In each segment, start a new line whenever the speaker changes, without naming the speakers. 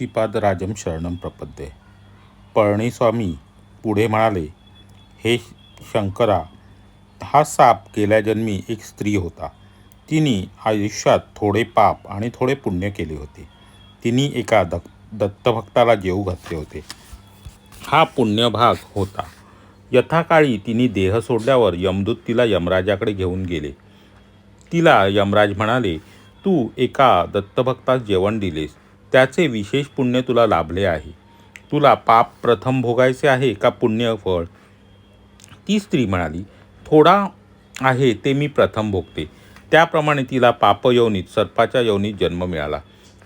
श्रीपादराजम शरणम प्रपद्ये. पळणीस्वामी पुढे म्हणाले, हे शंकरा, हा साप गेल्या जन्मी एक स्त्री होता. तिने आयुष्यात थोडे पाप आणि थोडे पुण्य केले होते. तिने एका दत्तभक्ताला जेऊ घातले होते. हा पुण्यभाग होता. यथाकाळी तिने देह सोडल्यावर यमदूत तिला यमराजाकडे घेऊन गेले. तिला यमराज म्हणाले, तू एका दत्तभक्तास जेवण दिलेस, त्याचे विशेष पुण्य तुला लाभले आहे. तुला पाप प्रथम भोगायचे आहे का पुण्य फळ? ती स्त्री म्हणाली, थोडा आहे ते मी प्रथम भोगते. त्याप्रमाणे तिला पापयोनीत सर्पाच्या योनीत जन्म मिळाला.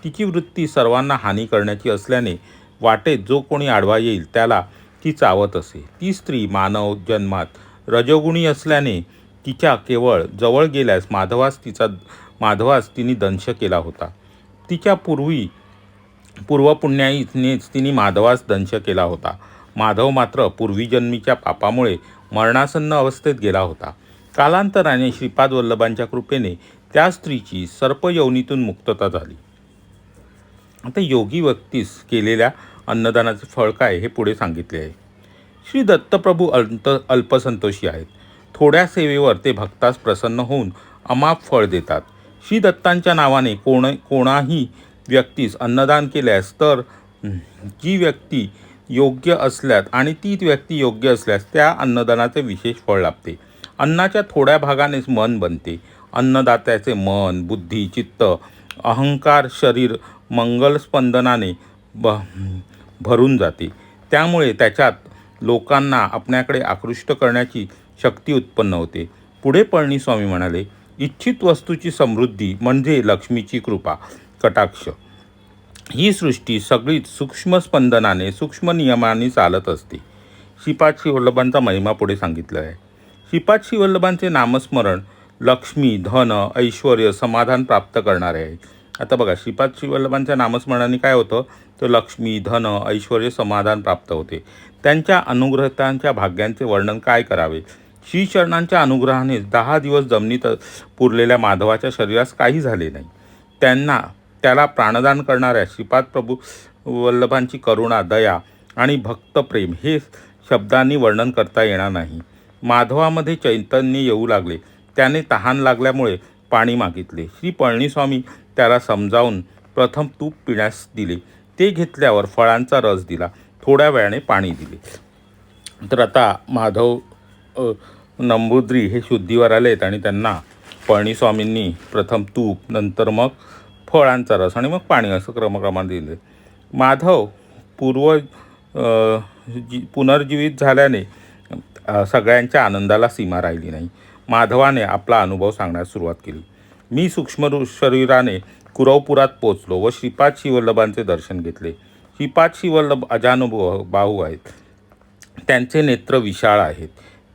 तिची वृत्ती सर्वांना हानी करण्याची असल्याने वाटेत जो कोणी आडवा येईल त्याला ती चावत असे. ती स्त्री मानव जन्मात रजोगुणी असल्याने तिच्या केवळ जवळ गेल्यास माधवास तिने दंश केला होता. तिच्या पूर्वपुण्याईनेच तिने माधवास दंश केला होता. माधव मात्र पूर्वीजन्मीच्या पापामुळे मरणासन्न अवस्थेत गेला होता. कालांतराने श्रीपाद वल्लभांच्या कृपेने त्या स्त्रीची सर्पयोनीतून मुक्तता झाली. आता योगी व्यक्तीस केलेल्या अन्नदानाचे फळ काय हे पुढे सांगितले आहे. श्री दत्तप्रभू अल्पसंतोषी आहेत. थोड्या सेवेवर ते भक्तास प्रसन्न होऊन अमाप फळ देतात. श्री दत्तांच्या नावाने कोणाही व्यक्तीस अन्नदान केल्यास तर जी व्यक्ती योग्य असल्यास आणि ती व्यक्ती योग्य असल्यास त्या अन्नदानाचे विशेष फळ लाभते. अन्नाच्या थोड्या भागानेच मन बनते. अन्नदात्याचे मन, बुद्धी, चित्त, अहंकार, शरीर मंगलस्पंदनाने भरून जाते. त्यामुळे त्याच्यात लोकांना आपल्याकडे आकृष्ट करण्याची शक्ती उत्पन्न होते. पुढे पळणीस्वामी म्हणाले, इच्छित वस्तूची समृद्धी म्हणजे लक्ष्मीची कृपा कटाक्ष. ही सृष्टी सगळीच सूक्ष्म स्पंदनाने, सूक्ष्म नियमाने चालत असते. श्रीपाद श्रीवल्लभांचा महिमा पुढे सांगितला आहे. श्रीपाद श्रीवल्लभांचे नामस्मरण लक्ष्मी, धन, ऐश्वर, समाधान प्राप्त करणारे आहे. आता बघा, श्रीपाद श्रीवल्लभांच्या नामस्मरणाने काय होतं, तर लक्ष्मी, धन, ऐश्वर, समाधान प्राप्त होते. त्यांच्या अनुग्रहांच्या भाग्यांचे वर्णन काय करावे. श्रीचरणांच्या अनुग्रहाने 10 दिवस जमिनीत पुरलेल्या माधवाच्या शरीरास काही झाले नाही. त्याला प्राणदान करणाऱ्या श्रीपाद प्रभू वल्लभांची करुणा, दया आणि भक्तप्रेम हे शब्दांनी वर्णन करता येणार नाही. माधवामध्ये चैतन्य येऊ लागले. त्याने तहान लागल्यामुळे पाणी मागितले. श्री पळणीस्वामी त्याला समजावून प्रथम तूप पिण्यास दिले. ते घेतल्यावर फळांचा रस दिला. थोड्या वेळाने पाणी दिले. तर आता माधव नंबूद्री हे शुद्धीवर आलेत आणि त्यांना पळणीस्वामींनी प्रथम तूप, नंतर मग फळांचा रस आणि मग पाणी असं क्रमक्रमाने दिले. माधव पुनर्जीवित झाल्याने सगळ्यांच्या आनंदाला सीमा राहिली नाही. माधवाने आपला अनुभव सांगण्यास सुरुवात केली. मी सूक्ष्म शरीराने कुरवपुरात पोचलो व श्रीपाद श्रीवल्लभांचे दर्शन घेतले. श्रीपाद श्रीवल्लभ अजानुबाहू आहेत. त्यांचे नेत्र विशाळ आहेत.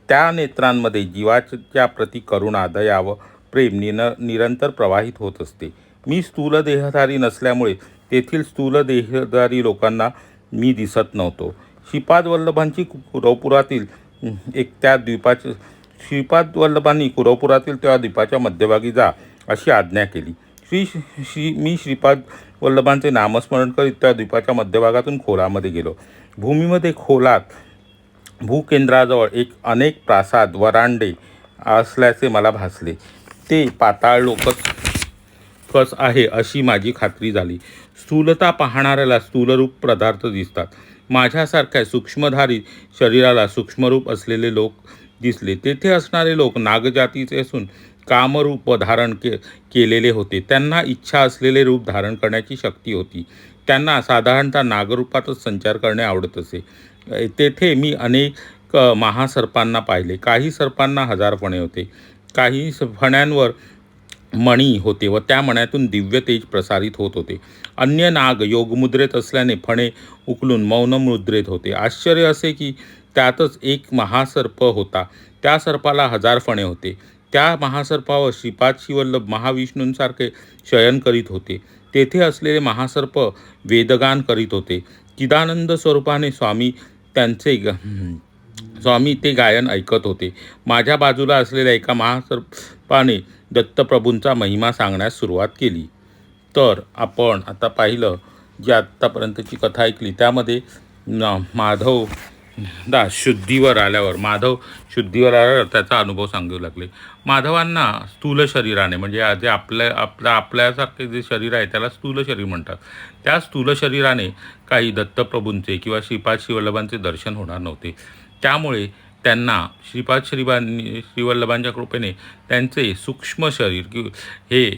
त्या नेत्रांमध्ये जीवाच्या प्रति करुणा, दया व प्रेम निरंतर प्रवाहित होत असते. मी स्थूल देहधारी नसल्यामुळे तेथील स्थूल देहधारी लोकांना मी दिसत नव्हतो. श्रीपाद वल्लभांची कुरवपुरातील श्रीपाद वल्लभांनी कुरवपुरातील त्या द्वीपाच्या मध्यभागी जा अशी आज्ञा केली. मी श्रीपाद वल्लभांचे नामस्मरण करीत त्या द्वीपाच्या मध्यभागातून खोलामध्ये गेलो. भूमीमध्ये खोलात भूकेंद्राजवळ अनेक प्रासाद, वरांडे असल्याचे मला भासले. ते पाताळ लोकच आहे अशी माझी खात्री झाली. स्थूलता पाहणाऱ्याला स्थूलरूप पदार्थ दिसतात. माझ्यासारख्या सूक्ष्मधारी शरीराला सूक्ष्मरूप असलेले लोक दिसले. तेथे असणारे लोक नागजातीचे असून कामरूप धारण केलेले होते. त्यांना इच्छा असलेले रूप धारण करण्याची शक्ती होती. त्यांना साधारणतः नागरूपातच संचार करणे आवडत असे. तेथे मी अनेक महासर्पांना पाहिले. काही सर्पांना 1000 फणे होते. काही फण्यांवर मणी होते व त्या मण्यातून दिव्य तेज प्रसारित होत होते. अन्य नाग योगमुद्रेत असल्याने फणे उकलून मौन मुद्रेत होते. आश्चर्य असे की त्यातच एक महासर्प होता. त्या सर्पाला 1000 फणे होते. त्या महासर्पावर श्रीपाद श्रीवल्लभ महाविष्णूंसारखे शयन करीत होते. तेथे असलेले महासर्प वेदगान करीत होते. चिदानंद स्वरूपाने स्वामी ते गायन ऐकत होते. माझ्या बाजूला असलेल्या एका महासर्पाने दत्तप्रभूंचा महिमा सांगण्यास सुरुवात केली. तर आपण आता पाहिलं जी आत्तापर्यंतची कथा ऐकली त्यामध्ये माधव शुद्धीवर आल्यावर त्याचा अनुभव सांगू लागले. माधवांना स्थूल शरीराने म्हणजे जे आपल्यासारखे जे शरीर आहे त्याला स्थूल शरीर म्हणतात. त्या स्थूल शरीराने काही दत्तप्रभूंचे किंवा श्रीपाद श्रीवल्लभांचे दर्शन होणार नव्हते. त्यामुळे त्यांना श्रीवल्लभांच्या कृपेने त्यांचे सूक्ष्म शरीर हे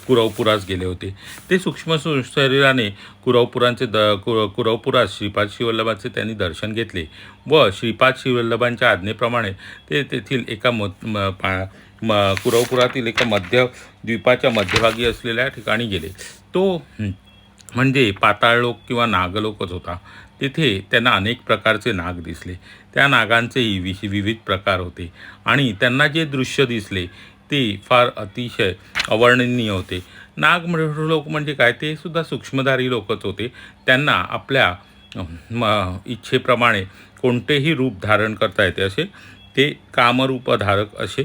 कुरवपुरास गेले होते. ते सूक्ष्म शरीराने कुरवपुरास श्रीपाद श्रीवल्लभाचे त्यांनी दर्शन घेतले व श्रीपाद श्रीवल्लभांच्या आज्ञेप्रमाणे ते तेथील एका कुरवपुरातील एका द्वीपाच्या मध्यभागी असलेल्या ठिकाणी गेले. तो म्हणजे पाताळलोक किंवा नागलोकच होता. तिथे त्यांना अनेक प्रकारचे नाग दिसले. त्या नागांचेही विविध प्रकार होते आणि त्यांना जे दृश्य दिसले ते फार अतिशय अवर्णनीय होते. लोक म्हणजे काय, ते सुद्धा सूक्ष्मधारी लोकच होते. त्यांना आपल्या इच्छेप्रमाणे कोणतेही रूप धारण करता येते असे ते कामरूपधारक असे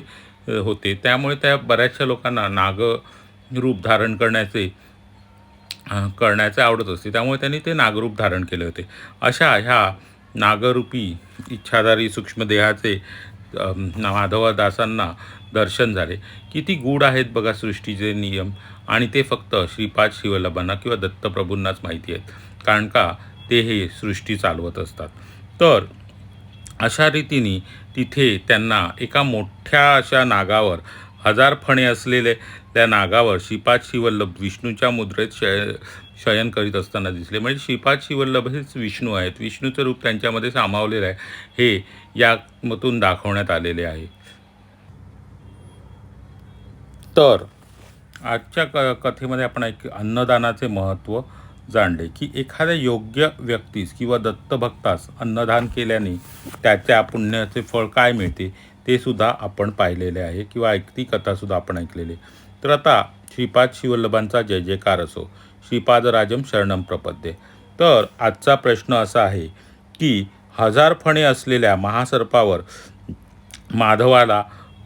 होते. त्यामुळे त्या बऱ्याचशा लोकांना नागरूप धारण करण्याचे आवडत असते. त्यामुळे त्यांनी ते नागरूप धारण केले होते. अशा ह्या नागरूपी इच्छाधारी सूक्ष्मदेहाचे माधवदासांना दर्शन झाले. किती गूढ आहेत बघा सृष्टीचे नियम, आणि ते फक्त श्रीपाद श्रीवल्लभांना किंवा दत्तप्रभूंनाच माहिती आहेत, कारण का ते हे सृष्टी चालवत असतात. तर अशा रीतीने तिथे त्यांना एका मोठ्या अशा नागावर 1000 फणे असलेले त्या नागावर श्रीपाद श्रीवल्लभ विष्णूच्या मुद्रेत शयन करीत असताना दिसले. म्हणजे श्रीपाद श्रीवल्लभ हेच विष्णू आहेत. विष्णूचं रूप त्यांच्यामध्ये सामावलेलं आहे हे यामधून दाखवण्यात आलेले आहे. तर आजच्या कथेमध्ये आपण एक अन्नदानाचे महत्त्व जाणले की एखाद्या योग्य व्यक्तीस किंवा दत्तभक्तास अन्नदान केल्याने त्याच्या पुण्याचे फळ काय मिळते ते सुद्धा आपण पाहिलेले आहे किंवा ती कथासुद्धा आपण ऐकलेली. तर आता श्रीपाद श्रीवल्लभांचा जय जयकार असो. श्रीपादराजम शरणम प्रपद्ये. तर आजचा प्रश्न असा आहे की 1000 फणे असलेल्या महासर्पावर माधवाला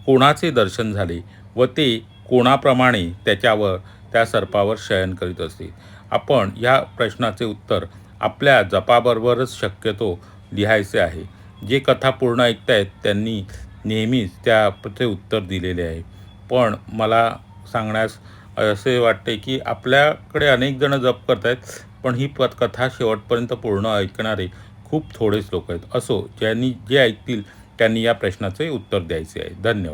कोणाचे दर्शन झाले व ते कोणाप्रमाणे त्या सर्पावर शयन करीत असते. आपण या प्रश्नाचे उत्तर आपल्या जपाबरोबरच शक्यतो लिहायचे आहे. जे कथा पूर्ण ऐकतायत त्यांनी नेहमीच त्याचे उत्तर दिलेले आहे. पण मला सांगण्यास असे वाटते की आपल्याकडे अनेक जण जप करत आहेत, पण ही कथा शेवटपर्यंत पूर्ण ऐकणारे खूप थोडेच लोक आहेत. असो, जे ऐकतील त्यांनी या प्रश्नाचे उत्तर द्यायचे आहे. धन्यवाद.